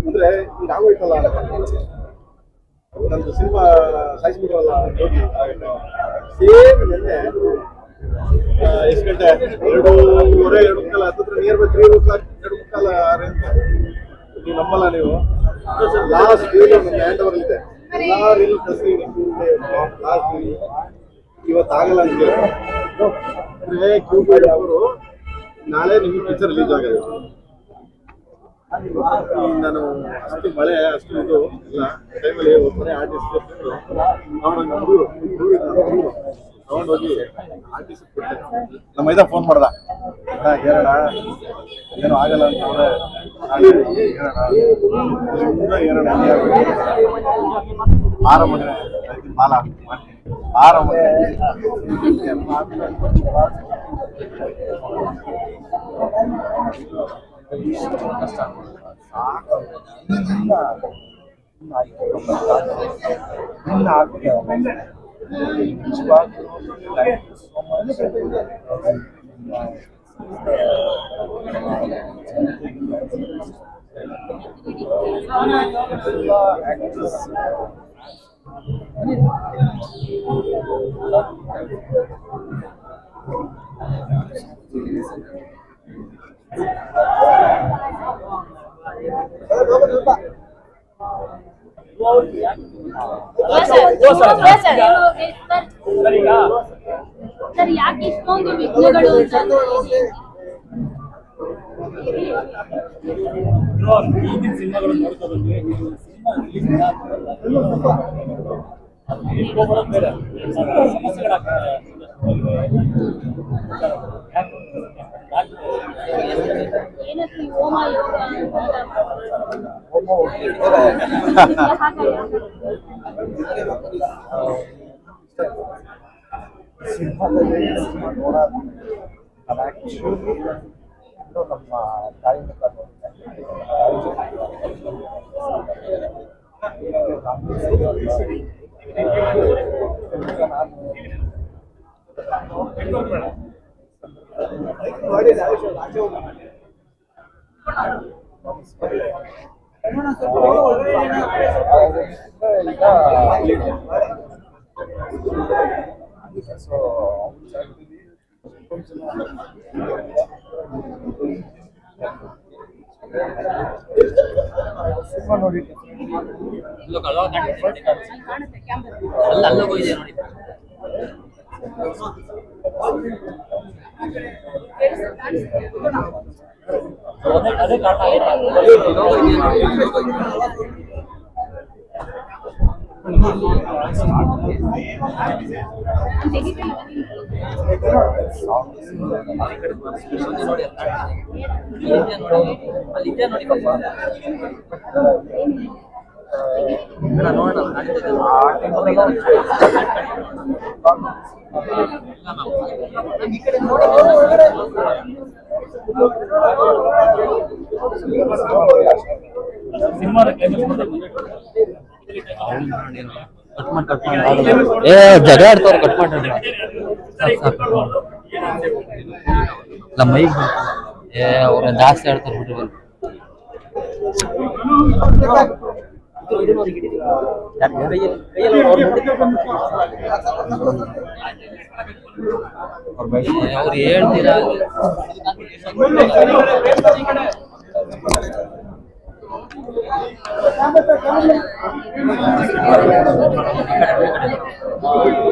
ಅಂದ್ರೆ ಈಗ ಆಗೋಯ್ತಲ್ಲ ನಮ್ದು ಸಿನಿಮಾ ಸಾಯಿಸ್ಬಿಟ್ರಲ್ಲ ಹೋಗಿ ಸೇಮ್ ನಿನ್ನೆ ಎಷ್ಟು ಗಂಟೆ 2:30 2:30 ಹತ್ತಿರ ನಿಯರ್ ಬೈ 3:30 ನೀವು ನಂಬಲ್ಲ ನೀವು ಲಾಸ್ಟ್ ರೀಲ್ ನನ್ನ ಹ್ಯಾಂಡ್ ಓವರ್ ಇದೆ ಎಲ್ಲಾ ರೀಲ್ ಕಳಿಸಿದ್ದೀನಿ ಲಾಸ್ಟ್ ರೀಲ್ ಇವತ್ತಾಗಲ್ಲ ಅಂತ ಕ್ಯೂಬ್ ಅವರು ನಾಳೆ ನಿಮ್ಗೆ ಪಿಕ್ಚರ್ ರಿಲೀಸ್ ಆಗಿದೆ ನಾನು ಅಷ್ಟು ಮಳೆ ಅಷ್ಟು ಇದು ಇಲ್ಲ ಟೈಮಲ್ಲಿ ಒಬ್ಬರೇ ಆರ್ಟಿಸ್ಟ್ ತಗೊಂಡೋಗಿ ಆರ್ಟಿಸ್ಟ್ ಕೊಟ್ಟೆ ನಮ್ಮ ಮೈದ ಫೋನ್ ಮಾಡ್ದ ಹೇಳೋಣ ಏನೋ ಆಗಲ್ಲ ಅಂತಂದ್ರೆ ಹೇಳೋಣ ಆರಾಮ ಮಾಲ ಆರಾಮ ಸರ್ ಯಾಕೆ ಇಷ್ಟೊಂದು ವಿಘ್ನಗಳು ಈಗಿನ ಸಿನಿಮಾಗಳು ನೋಡ್ತಾ ಬಂದ್ವಿ ಸಿನಿಮಾ ಬೇರೆ ಸಮಸ್ಯೆಗಳಾಗ್ತದೆ ಏನಕ್ಕೆ ಹೋಮ ಯೋಗ ಸಿನಿಮಾದಲ್ಲಿ ನೋಡೋದು ನಮ್ಮ ತಾಯಿ ಸಿನಿಮಾ ನೋಡಿ ಅದೇ ಕಾರಣ ಜಗಳ ಆಡ್ತವ್ರ ಕಟ್ ಮಾಡಿ ಮೈಕ್ ಅವ್ರ ಜಾಸ್ತಿ ಆಡ್ತಾರ ಬಿಡ್ರಿ ಅವ್ರು ಹೇಳ್ತೀರಾ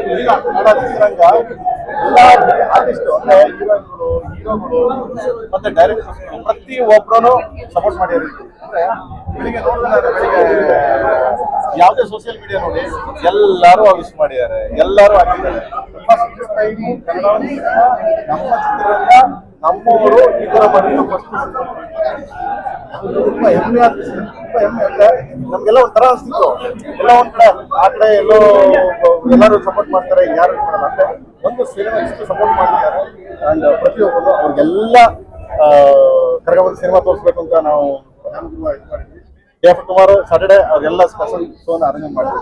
ಎಲ್ಲ ಆರ್ಟಿಸ್ಟ್ ಅಂದ್ರೆ ಹೀರೋಗಳು ಮತ್ತೆ ಡೈರೆಕ್ಟರ್ಸ್ ಪ್ರತಿ ಒಬ್ಬರು ಸಪೋರ್ಟ್ ಮಾಡಿದ್ರು. ಅಂದ್ರೆ ಬೆಳಿಗ್ಗೆ ನೋಡಿದ್ರೆ ಬೆಳಿಗ್ಗೆ ಯಾವುದೇ ಸೋಷಿಯಲ್ ಮೀಡಿಯಾ ನೋಡಿ ಎಲ್ಲರೂ ವಿಶ್ ಮಾಡಿದ್ದಾರೆ, ಎಲ್ಲರೂ ಹಾಕಿದ್ದಾರೆ. ಕನ್ನಡ ನಮ್ಮ ಚಿತ್ರರಂಗ ನಮ್ಮವರು ಈ ತರ ಮಾಡಿದ್ರು ಫಸ್ಟ್ ತುಂಬಾ ಹೆಮ್ಮೆ ಆಗ್ತಿದೆ. ತುಂಬಾ ಹೆಮ್ಮೆ ಅಂದ್ರೆ ನಮ್ಗೆಲ್ಲ ಒಂಥರ ಅನಿಸ್ತಿತ್ತು, ಎಲ್ಲ ಒಂದ್ ಕಡೆ ಆ ಕಡೆ ಎಲ್ಲೋ ಎಲ್ಲರೂ ಸಪೋರ್ಟ್ ಮಾಡ್ತಾರೆ, ಯಾರು ಮಾಡಲ್ಲ ಅಂದ್ರೆ ಒಂದು ಸಿನಿಮಾ ಇಷ್ಟು ಸಪೋರ್ಟ್ ಮಾಡಿದ್ದಾರೆ. ಅಂಡ್ ಪ್ರತಿಯೊಬ್ಬರು ಅವ್ರಿಗೆಲ್ಲ ಕರಗಬಂದು ಸಿನಿಮಾ ತೋರಿಸ್ಬೇಕು ಅಂತ ನಾವು ಇದು ಮಾಡಿದ್ವಿ. ಡೇ ಆಫ್ಟರ್ ಟುಮಾರೋ ಸಾಟರ್ಡೆ ಅವ್ರಿಗೆಲ್ಲ ಸ್ಪೆಷಲ್ ಶೋನ ಅರೇಂಜ್ ಮಾಡ್ತೀವಿ.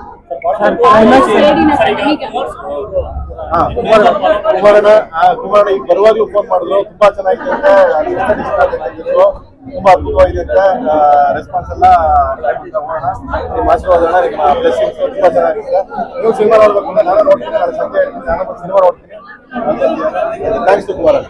ಹಾ, ಕುಮಾರಣ್ಣ ಈಗ ಬರುವಾಗ್ಲೂ ಫೋನ್ ಮಾಡಿದ್ರು, ತುಂಬಾ ಚೆನ್ನಾಗಿದೆ ಅಂತ, ತುಂಬಾ ಅದ್ಭುತವಾಗಿದೆ ಅಂತ ರೆಸ್ಪಾನ್ಸ್ ಎಲ್ಲ ಹೋಗೋಣ, ನಿಮ್ಮ ಆಶೀರ್ವಾದ, ನಿಮ್ಮ ಬ್ಲೆಸ್ಸಿಂಗ್ಸ್ ತುಂಬಾ ಚೆನ್ನಾಗಿದೆ. ನೀವು ಸಿನಿಮಾ ನೋಡ್ಬೇಕು ಅಂತ ನಾನು ನೋಡ್ತೀನಿ, ನಾನು ಸಂಜೆ ಹೇಳ್ತೀನಿ, ನಾನು ಸಿನಿಮಾ ನೋಡ್ತೀನಿ. ಥ್ಯಾಂಕ್ಸ್ ಟು ಕುಮಾರಣ್ಣ.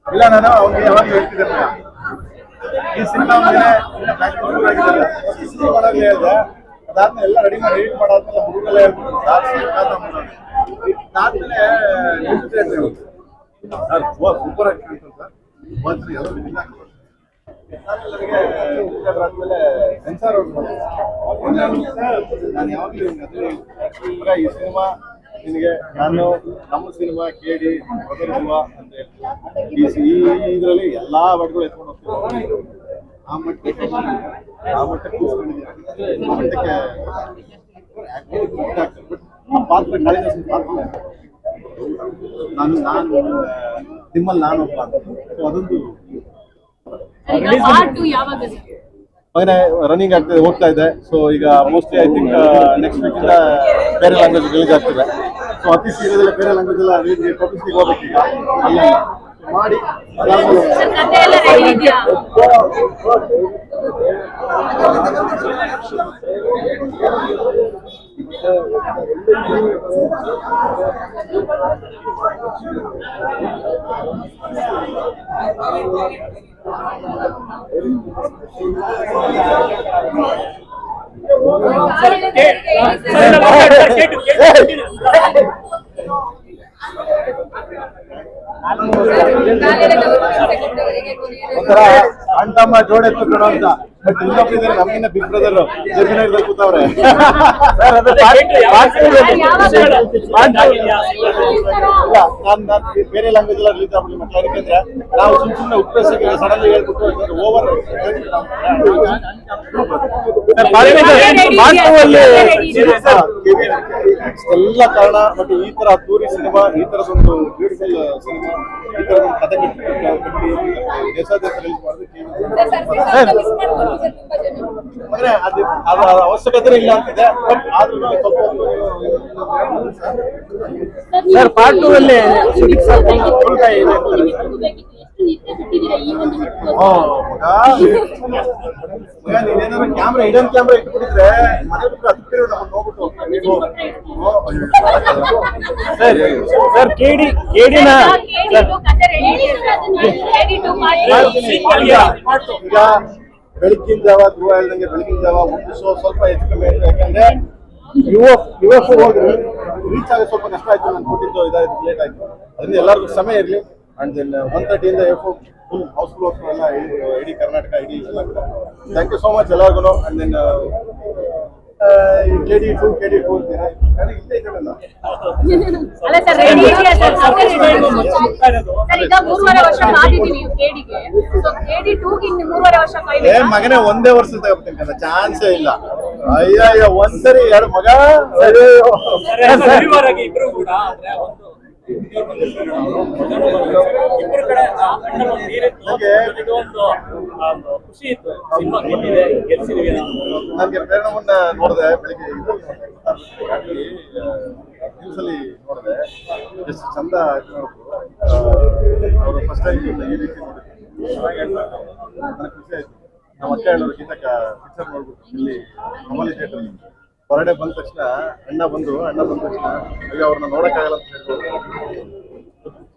ಇಲ್ಲ, ನಾನು ಅವ್ನಿಗೆ ಯಾವಾಗ ಹೇಳ್ತಿದ್ದೆ, ಈ ಸಿನಿಮಾ ಮೇಲೆ ಹೇಳಿದೆ, ಅದಾದ್ಮೇಲೆ ಎಲ್ಲ ರೆಡಿ ಮಾಡಿ ಎಡಿಟ್ ಮಾಡಾದ್ಮೇಲೆ ಹುಡುಗರೆಲ್ಲ ಹೇಳ್ಬಿಟ್ಟು ಸೂಪರ್ ಆಗಿ ಕಾಣ್ತದೆ ಸರ್. ಆದ್ಮೇಲೆ ಸೆನ್ಸಾರ್ ನಾನು ಯಾವಾಗಲೂ ಈ ಸಿನಿಮಾ ನಿನಗೆ ನಾನು ನಮ್ಮ ಸಿನಿಮಾ ಕೇಳಿ ಸಿನಿಮಾ ಅಂತ ಹೇಳ್ತೀನಿ. ಇದರಲ್ಲಿ ಎಲ್ಲಾ ವರ್ಡ್ಗಳು ಎತ್ಕೊಂಡು ಹೋಗ್ತೀವಿ. ಆ ಮಟ್ಟಕ್ಕೆ ಪಾತ್ರ ಕಾಳಿದಾಸನ ಪಾತ್ರ ನಾನು ನಿಮ್ಮಲ್ಲಿ ನಾನೊಬ್ಬ ಅಂತ. ಸೊ ಅದೊಂದು ಮಗನೇ ರನ್ನಿಂಗ್ ಆಗ್ತದೆ, ಹೋಗ್ತಾ ಇದೆ. ಸೊ ಈಗ mostly I think next week ಇಂದ ಬೇರೆ ಲ್ಯಾಂಗ್ವೇಜ್ ರಿಲೀಸ್ ಆಗ್ತದೆ. ಸೊ ಅತಿ ಶೀಘ್ರದಲ್ಲೇ ಬೇರೆ ಲ್ಯಾಂಗ್ವೇಜ್ ಎಲ್ಲ ಪಬ್ಲಿಸಿಗೆ ಹೋಗ್ಬೇಕು. ಈಗ ಅಲ್ಲ ಮಾಡಿ ಒಂಥರ ಅಣ್ತಮ್ಮ ಜೋಡೆ ಎತ್ತುಕೊಂಡು ಅಂತ. ಬಟ್ ಇನ್ನೊಬ್ಬಿದ್ದಾರೆ ನಮ್ಮಿಂದ ಬಿಗ್ ಬ್ರದರ್ ಜರ್ಮನಿಯಲ್ಲಿ ಕೂತವ್ರೆ. ನಾನು ಬೇರೆ ಲ್ಯಾಂಗ್ವೇಜ್ ಎಲ್ಲ ರಿಲೀಸ್ ಆಗ್ಬಿಡಿ ಮಕ್ಕಳು. ಯಾಕಂದ್ರೆ ನಾವು ಸುಮ್ಮನೆ ಉಪಯೋಗಿಸಿ ಸಡನ್ಲಿ ಹೇಳ್ಬಿಟ್ಟು ಓವರ್ ಎಲ್ಲ ಕಾರಣ. ಬಟ್ ಈ ತರ ಅದ್ದೂರಿ ಸಿನಿಮಾ, ಈ ತರದೊಂದು ಬ್ಯೂಟಿಫುಲ್ ಸಿನಿಮಾ, ಈ ತರದೊಂದು ಕಥೆ ಕಟ್ಟಿ ದೇಶಾದ್ಯಂತ ರಿಲೀಸ್ ಮಾಡಿದ್ರೆ ಅಂದ್ರೆ ಅದು ಅವಶ್ಯಕತೆ ಇಲ್ಲ ಅಂತಿದೆ. ಬಟ್ ಆದ್ರೂ ಸ್ವಲ್ಪ ಸರ್ ಪಾರ್ಟ್ 2 ಅಲ್ಲಿ ನೀನೇನಾದ್ರು ಕ್ಯಾಮ್ರಾ ಹಿಡನ್ ಕ್ಯಾಮ್ರಾ ಇಟ್ಬಿಟ್ಟಿದ್ರೆ ಮನೆ ಬಿಟ್ಟು ಅದಕ್ಕೆ ನಮ್ಮನ್ನು ನೋಡ್ಬಿಟ್ಟು ಸರ್ ಕೇಡಿನ ಈಗ ಬೆಳಗಿನ ಜಾವ ಧ್ರುವ ಹೇಳ್ದಂಗೆ ಬೆಳಗಿನ ಜಾವ ಒಂದು ಶೋ ಸ್ವಲ್ಪ ಹೆಚ್ಚು ಕಮ್ಮಿ ಆಯ್ತು. ಯಾಕಂದ್ರೆ ಯುಎಫ್ ಹೋಗಿ ರೀಚ್ ಆಗೋದು ಸ್ವಲ್ಪ ಕಷ್ಟ ಆಯ್ತು. ನಾನು ಕೊಟ್ಟಿದ್ದು ಇದಾಯ್ತು, ಲೇಟ್ ಆಯ್ತು. ಅದರಿಂದ ಎಲ್ಲರಿಗೂ ಸಮಯ ಇರಲಿ. ಅಂಡ್ ದೆನ್ 1:30 ಇಂದ ಫುಲ್ ಹೌಸ್ಫುಲ್ ಎಲ್ಲ ಇಡೀ ಕರ್ನಾಟಕ, ಇಡೀ ಎಲ್ಲ. ಥ್ಯಾಂಕ್ ಯು ಸೋ ಮಚ್ ಎಲ್ಲರಿಗೂ. ಅಂಡ್ ದೆನ್ KD2 ಅಂತೀರಾ, ಇಲ್ಲೇ ಇದ್ದಾವೆಲ್ಲ. ಅಲ್ಲ ಸರ್, ರೆಡಿ ಇದೆಯಾ ಸರ್? ಸರ್ ಈಗ 3.5 ವರ್ಷ ಕಾದಿದ್ದೀವಿ KDಗೆ. ಸೊ KD2ಗೆ ಇನ್ನು 3.5 ವರ್ಷ ಕಾಯ್ಬೇಕು. ಮಗನೇ ಒಂದೇ ವರ್ಷ ತಗೋತೀನಿ ಕಣ, ಚಾನ್ಸೇ ಇಲ್ಲ. ಅಯ್ಯಯ್ಯೋ ಒಂದ್ಸರಿ ಎರಡು ಮಗ ಇಬ್ರು ಕೂಡ ಇಬ್ಬರು ಕಡೆ ಖುಷಿ ಇತ್ತು. ಸಿನಿಮಾ ಗೆಲ್ಸಿದೀವಿ. ನನಗೆ ಪ್ರೇರಣವನ್ನ ನೋಡಿದೆ ಬೆಳಿಗ್ಗೆ ನ್ಯೂಸ್ ಅಲ್ಲಿ ನೋಡಿದೆ, ಎಷ್ಟು ಚಂದ ಅವರು ಫಸ್ಟ್ ಟೈಮ್ ಈ ರೀತಿ ನೋಡಿದ್ರು. ಚೆನ್ನಾಗಿ ಹೇಳ್ತಾರೆ, ನನಗೆ ಖುಷಿ ಆಯ್ತು. ನಮ್ಮ ಅಕ್ಕ ಹೇಳೋರು ಗೀತಾ ಪಿಕ್ಚರ್ ನೋಡ್ಬಿಟ್ಟು ಇಲ್ಲಿ ಕಮಲಿ ಥಿಯೇಟರ್ ಹೊರಗಡೆ ಬಂದ ತಕ್ಷಣ ಅಣ್ಣ ಬಂದ ತಕ್ಷಣ ಅಯ್ಯೋ ಅವ್ರನ್ನ ನೋಡಕ್ಕಾಗಲ್ಲ ಅಂತ ಹೇಳ್ಬೋದು.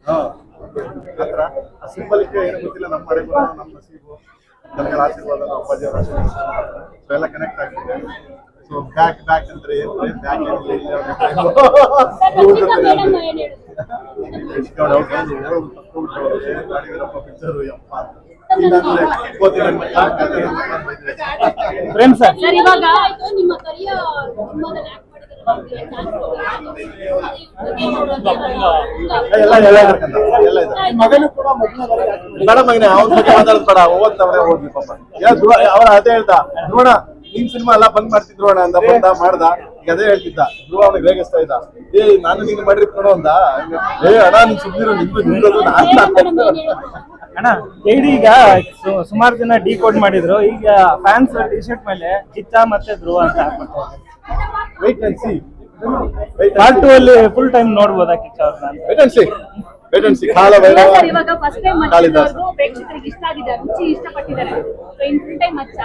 ಹಾ ಆತರ ಆ ಸಿಂಬಲಿಕ್ ಏನು ಗೊತ್ತಿಲ್ಲ, ನಮ್ಮ ಮನೆ ಬರೋ ನಮ್ಮ ನಸೀಬು ನನಗೆ ಆಶೀರ್ವಾದ ನಮ್ಮ ಅಪ್ಪಾಜಿ ಅವರ ಆಶೀರ್ವಾದ ಸೊ ಎಲ್ಲ ಕನೆಕ್ಟ್ ಆಗ್ತಿದೆ. ಸೊ ಬ್ಯಾಕ್ ಅಂದ್ರೆ ಏನು ಬ್ಯಾಕ್ ಪಿಕ್ಚರು ಯಪ್ಪ ಪ್ರೇಮ್ ಸರ್ ಸರ್ ಇವಾಗ ನಿಮ್ಮ ಕರಿಯ ಸಿನಿಮಾದಲ್ಲಿ ಆಕ್ಟ್ ಮಗನು ಕೂಡ ಬೇಡ ಮಗನೇ ಅವ್ರ ಬಗ್ಗೆ ಮಾತಾಡೋದು ಬೇಡ, ಓದ್ತವ್ರೆ ಓದ್ಲಿ ಪಾಪ. ಅವರ ಅದೇ ಹೇಳ್ದ ಧ್ರುವಣ ನಿನ್ ಸಿನಿಮಾ ಎಲ್ಲ ಬಂದ್ ಮಾಡ್ತಿದ್ರು ಅಣ್ಣ ಅಂತ ಬಂದ ಮಾಡ್ದ. ಈಗ ಅದೇ ಹೇಳ್ತಿದ್ದ ಧ್ರುವ ಅವನಿಗೆ ರೇಗಿಸ್ತಾ ಇದ್ದ, ನಾನು ನೀನು ಮಾಡ್ರಿ ಕೊಡೋ ಅಂದ. ಅಣ್ಣ ನೀನ್ ಸುಮ್ನಿರು, ನಿಂದು ಅಣ್ಣ KD ಈಗ ಸುಮಾರು ಜನ ಡಿಕೋಡ್ ಮಾಡಿದ್ರು, ಈಗ ಫ್ಯಾನ್ಸ್ ಟಿ ಶರ್ಟ್ ಮೇಲೆ ಕಿಚ್ಚ ಮತ್ತೆ ಧ್ರುವ ಅಂತ ಹಾಕ್ಬಿಡ್ತಾರೆ. ವೇಟ್ ಅಂಡ್ ಸಿ ಪಾರ್ಟ್ 2 ಅಲ್ಲಿ ಫುಲ್ ಟೈಮ್ ನೋಡ್ಬೋದಾ ಕಿಚ್ಚ ಅವ್ರನ್ನ? ವೇಟ್ ಅಂಡ್ ಸಿ ಕಾಲ ಭೈರವ ಸರ್ ಇವಾಗ ಫಸ್ಟ್ ಟೈಮ್ ಮಚ್ಚದವ್ರಿಗೂ ಪ್ರೇಕ್ಷಕರಿಗೆ ಇಷ್ಟ ಆಗಿದೆ, ರುಚಿ ಇಷ್ಟಪಟ್ಟಿದ್ದಾರೆ. ಸೊ ಇನ್ ಫುಲ್ ಟೈಮ್ ಮಚ್ಚ